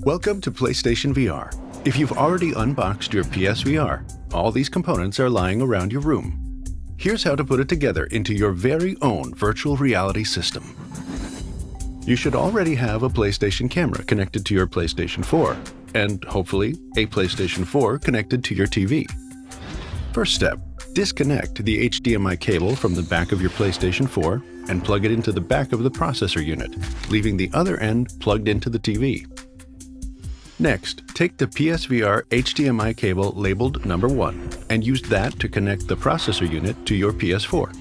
Welcome to PlayStation VR. If you've already unboxed your PSVR, all these components are lying around your room. Here's how to put it together into your very own virtual reality system. You should already have a PlayStation camera connected to your PlayStation 4, and hopefully a PlayStation 4 connected to your TV. First step, disconnect the HDMI cable from the back of your PlayStation 4 and plug it into the back of the processor unit, leaving the other end plugged into the TV. Next, take the PSVR HDMI cable labeled number 1 and use that to connect the processor unit to your PS4.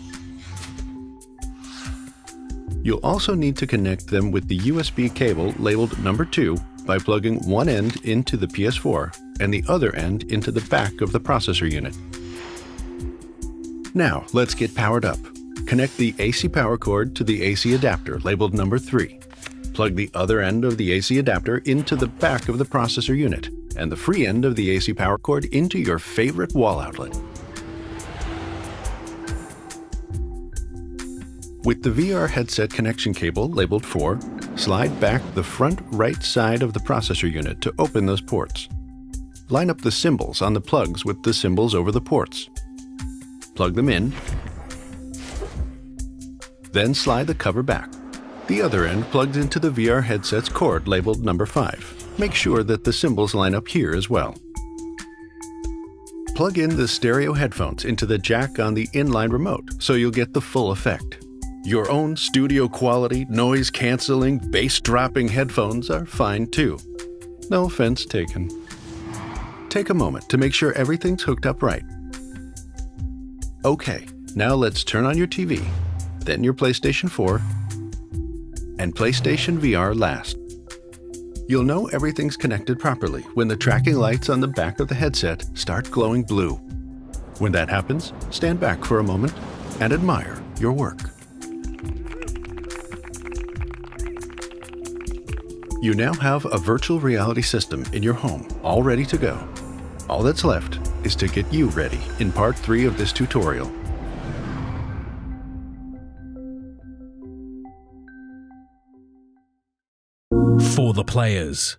You'll also need to connect them with the USB cable labeled number 2 by plugging one end into the PS4 and the other end into the back of the processor unit. Now, let's get powered up. Connect the AC power cord to the AC adapter labeled number 3. Plug the other end of the AC adapter into the back of the processor unit and the free end of the AC power cord into your favorite wall outlet. With the VR headset connection cable labeled 4, slide back the front right side of the processor unit to open those ports. Line up the symbols on the plugs with the symbols over the ports. Plug them in, then slide the cover back. The other end plugs into the VR headset's cord labeled number 5. Make sure that the symbols line up here as well. Plug in the stereo headphones into the jack on the inline remote so you'll get the full effect. Your own studio quality, noise-canceling, bass-dropping headphones are fine too. No offense taken. Take a moment to make sure everything's hooked up right. Okay, now let's turn on your TV, then your PlayStation 4, and PlayStation VR last. You'll know everything's connected properly when the tracking lights on the back of the headset start glowing blue. When that happens, stand back for a moment and admire your work. You now have a virtual reality system in your home, all ready to go. All that's left is to get you ready in part 3 of this tutorial. For the players.